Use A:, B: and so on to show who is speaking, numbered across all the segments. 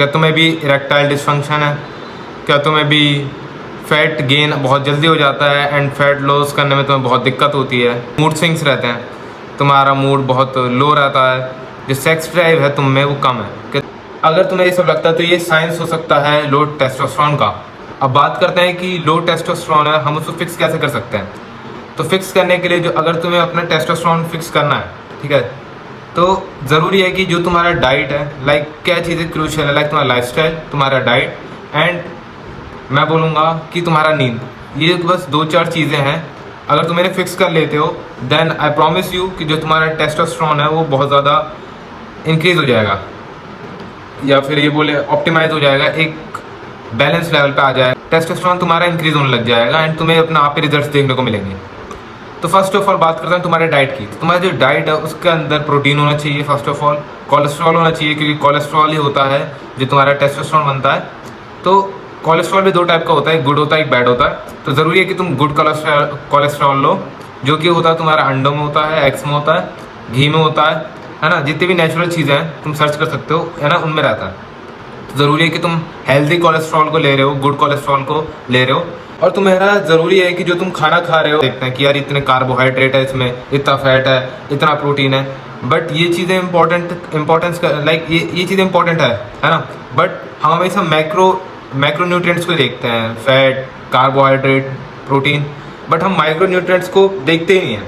A: क्या तुम्हें भी इरेक्टाइल डिसफंक्शन है? क्या तुम्हें भी फैट गेन बहुत जल्दी हो जाता है एंड फैट लॉस करने में तुम्हें बहुत दिक्कत होती है? मूड स्विंग्स रहते हैं, तुम्हारा मूड बहुत लो रहता है, जो सेक्स ड्राइव है तुम में वो कम है। अगर तुम्हें ये सब लगता है तो ये साइंस हो सकता है लो टेस्टोस्टेरोन का। अब बात करते हैं कि लो टेस्टोस्टेरोन है, हम उसको फिक्स कैसे कर सकते हैं। तो फिक्स करने के लिए जो अगर तुम्हें अपना टेस्टोस्टेरोन फिक्स करना है, ठीक है, तो ज़रूरी है कि जो तुम्हारा डाइट है, लाइक क्या चीज़ें क्रूशियल है, लाइक तुम्हारा लाइफस्टाइल, तुम्हारा डाइट एंड मैं बोलूँगा कि तुम्हारा नींद, ये बस 2-4 चीज़ें हैं। अगर तुम इन्हें फिक्स कर लेते हो देन आई प्रॉमिस यू कि जो तुम्हारा टेस्टोस्टेरोन है वो बहुत ज़्यादा इंक्रीज़ हो जाएगा, या फिर ये बोले ऑप्टिमाइज हो जाएगा, एक बैलेंस लेवल पे आ जाएगा। टेस्टोस्टेरोन तुम्हारा इंक्रीज होने लग जाएगा एंड तुम्हें अपना आप ही रिजल्ट्स देखने को मिलेंगे। तो फर्स्ट ऑफ ऑल बात करते हैं तुम्हारे डाइट की। तो तुम्हारा जो डाइट है उसके अंदर प्रोटीन होना चाहिए, फर्स्ट ऑफ ऑल कोलेस्ट्रॉल होना चाहिए, क्योंकि कोलेस्ट्रॉल ही होता है जो तुम्हारा टेस्टोस्टेरोन बनता है। तो कोलेस्ट्रॉल भी 2 टाइप का होता है, एक गुड होता है, एक बैड होता है। तो ज़रूरी है कि तुम गुड कोलेस्ट्रॉल लो, जो कि होता है तुम्हारा अंडों में होता है, एग्स में होता है, घी में होता है ना, जितनी भी नेचुरल चीज़ें हैं तुम सर्च कर सकते हो, है ना, उनमें रहता है। तो ज़रूरी है कि तुम हेल्दी कोलेस्ट्रॉल को ले रहे हो, गुड कोलेस्ट्रॉल को ले रहे हो। और तुम्हारा ज़रूरी है कि जो तुम खाना खा रहे हो, देखते हैं कि यार इतने कार्बोहाइड्रेट है इसमें, इतना फैट है, इतना प्रोटीन है, बट ये चीज़ें इंपॉर्टेंस लाइक ये चीज़ें इंपॉर्टेंट है ना, बट हम हमेशा मैक्रो न्यूट्रिएंट्स को देखते हैं, फैट, कार्बोहाइड्रेट, प्रोटीन, बट हम माइक्रो न्यूट्रिएंट्स को देखते ही नहीं हैं।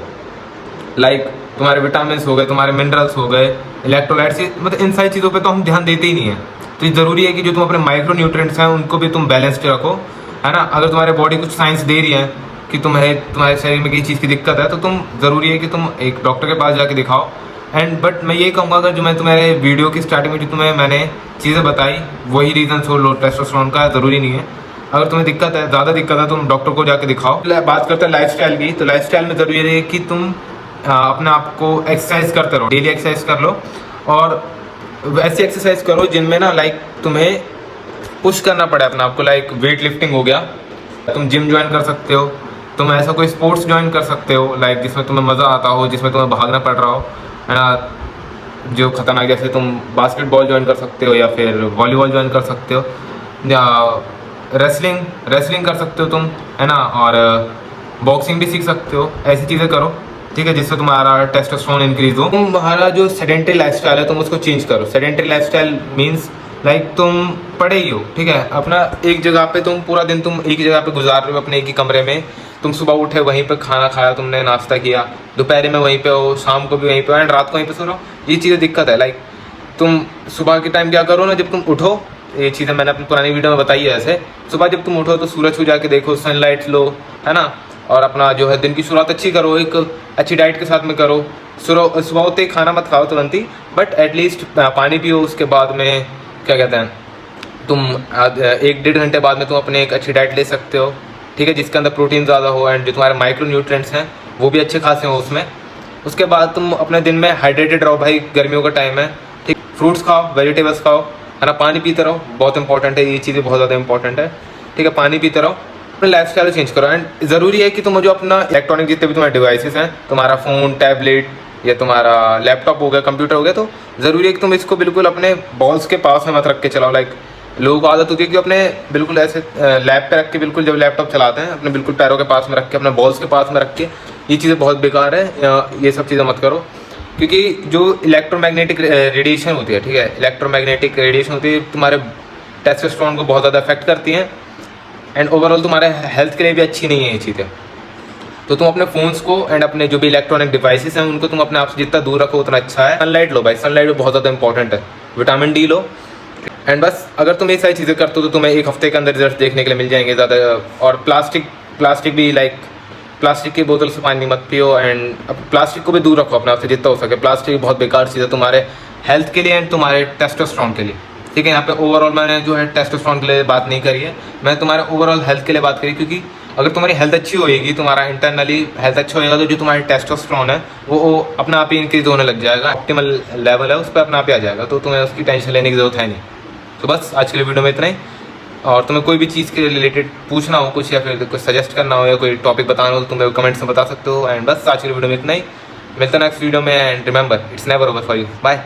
A: लाइक तुम्हारे विटामिन हो गए, तुम्हारे मिनरल्स हो गए, इलेक्ट्रोलाइट्स, मतलब इन सारी चीज़ों पे तो हम ध्यान देते ही नहीं है। तो ये ज़रूरी है कि जो तुम अपने माइक्रो न्यूट्रिएंट्स हैं उनको भी तुम बैलेंस्ड रखो, है ना। अगर तुम्हारे बॉडी कुछ साइंस दे रही है कि तुम्हारे शरीर में किसी चीज़ की दिक्कत है, तो तुम ज़रूरी है कि तुम एक डॉक्टर के पास जाके दिखाओ। एंड बट मैं ये कहूँगा, अगर जो मैं तुम्हारे वीडियो की स्टार्टिंग में जो तुम्हें मैंने चीज़ें बताई वही रीजन हो लो टेस्टोस्टेरोन का, ज़रूरी नहीं है। अगर तुम्हें दिक्कत है, ज़्यादा दिक्कत है, तुम डॉक्टर को जाके दिखाओ। बात करते हैं लाइफस्टाइल की। तो लाइफस्टाइल में ज़रूरी है कि तुम अपने आप को एक्सरसाइज करते रहो, डेली एक्सरसाइज कर लो, और ऐसी एक्सरसाइज करो जिनमें ना लाइक तुम्हें पुश करना पड़े अपने आप को, लाइक वेट लिफ्टिंग हो गया, तुम जिम ज्वाइन कर सकते हो, तुम ऐसा कोई स्पोर्ट्स ज्वाइन कर सकते हो लाइक जिसमें तुम्हें मज़ा आता हो, जिसमें तुम्हें भागना पड़ रहा हो, है ना, जो खतरनाक, जैसे तुम बास्केटबॉल ज्वाइन कर सकते हो या फिर वॉलीबॉल ज्वाइन कर सकते हो, या रेसलिंग कर सकते हो तुम, है ना, और बॉक्सिंग भी सीख सकते हो। ऐसी चीज़ें करो, ठीक है, जिससे तुम्हारा टेस्टोस्टेरोन इंक्रीज हो। तुम्हारा जो सेडेंटरी लाइफस्टाइल है तुम उसको चेंज करो। सेडेंटरी लाइफस्टाइल मीन्स लाइक तुम पड़े ही हो, ठीक है, अपना एक जगह पे तुम पूरा दिन तुम एक ही जगह पे गुजार रहे हो, अपने एक ही कमरे में। तुम सुबह उठे वहीं पे खाना खाया, तुमने नाश्ता किया, दोपहर में वहीं पे हो, शाम को भी वहीं पे हो एंड रात को वहीं पे सो रहो। ये चीज़ें दिक्कत है। लाइक तुम सुबह के टाइम क्या करो ना, जब तुम उठो, ये चीज़ें मैंने अपनी पुरानी वीडियो में बताई है। ऐसे सुबह जब तुम उठो तो सूरज को जाके देखो, सनलाइट लो, है ना, और अपना जो है दिन की शुरुआत अच्छी करो, एक अच्छी डाइट के साथ में करो। सुबह होते ही खाना मत खाओ तुरंत ही, बट एटलीस्ट पानी पियो। उसके बाद में क्या कहते हैं, तुम 1-1.5 घंटे बाद में तुम अपने एक अच्छी डाइट ले सकते हो, ठीक है, जिसके अंदर प्रोटीन ज़्यादा हो एंड जो तुम्हारे माइक्रो न्यूट्रिएंट्स हैं वो भी अच्छे खासे हो उसमें। उसके बाद तुम अपने दिन में हाइड्रेटेड रहो, भाई गर्मियों का टाइम है, ठीक, फ्रूट्स खाओ, वेजिटेबल्स खाओ, है ना, पानी पीते रहो, बहुत इंपॉर्टेंट है, ये चीज़ें बहुत ज़्यादा इंपॉर्टेंट है, ठीक है, पानी पीते रहो, अपने लाइफस्टाइल चेंज करो। एंड ज़रूरी है कि तुम जो अपना इलेक्ट्रॉनिक जितने भी तुम्हारे डिवाइसेस हैं, तुम्हारा फ़ोन, टैबलेट या तुम्हारा लैपटॉप हो गया, कंप्यूटर हो गया, तो ज़रूरी है कि तुम इसको बिल्कुल अपने बॉल्स के पास में मत रख के चलाओ। लाइक लोगों को आदत होती है कि अपने बिल्कुल ऐसे लैप पे रख के, बिल्कुल जब लैपटॉप चलाते हैं अपने बिल्कुल पैरों के पास में रख के, अपने बॉल्स के पास में रख के, ये चीज़ें बहुत बेकार है, ये सब चीज़ें मत करो। क्योंकि जो इलेक्ट्रोमैग्नेटिक रेडिएशन होती है, ठीक है, इलेक्ट्रोमैग्नेटिक रेडिएशन होती है, तुम्हारे टेस्टोस्टेरोन को बहुत ज़्यादा अफेक्ट करती हैं एंड ओवरऑल तुम्हारे हेल्थ के लिए भी अच्छी नहीं है ये चीज़ें। तो तुम अपने फ़ोन्स को एंड अपने जो भी इलेक्ट्रॉनिक डिवाइसेस हैं उनको तुम अपने आप से जितना दूर रखो उतना अच्छा है। सनलाइट लो भाई, सनलाइट बहुत ज़्यादा इंपॉर्टेंट है, विटामिन डी लो। एंड बस अगर तुम ये सारी चीज़ें करते हो तो तुम्हें 1 हफ्ते के अंदर रिजल्ट देखने के लिए मिल जाएंगे ज़्यादा। और प्लास्टिक भी, लाइक प्लास्टिक की बोतल से पानी मत पियो एंड अब प्लास्टिक को भी दूर रखो अपने आप से जितना हो सके। प्लास्टिक बहुत बेकार चीज़ है तुम्हारे हेल्थ के लिए एंड तुम्हारे टेस्टोस्टेरोन के लिए, ठीक है। यहाँ पे ओवरऑल मैंने जो है टेस्टोस्टेरोन के लिए बात नहीं करी है, मैं तुम्हारे ओवरऑल हेल्थ के लिए बात करी, क्योंकि अगर तुम्हारी हेल्थ अच्छी होएगी, तुम्हारा इंटरनली हेल्थ अच्छा होएगा, तो जो तुम्हारी टेस्टोस्टेरोन है वो अपने आप ही इंक्रीज होने लग जाएगा, ऑप्टिमल लेवल है उस पर अपने आप ही आ जाएगा, तो तुम्हें उसकी टेंशन लेने की ज़रूरत है नहीं। तो बस आज के लिए वीडियो में इतना ही। और तुम्हें कोई भी चीज़ के रिलेटेड पूछना हो कुछ, या फिर कुछ सजेस्ट करना हो या कोई टॉपिक बताना हो तो तुम्हें कमेंट्स में बता सकते हो। एंड बस आज के लिए वीडियो में इतना ही, मिलता है नेक्स्ट वीडियो में। And remember, it's never over for you. Bye.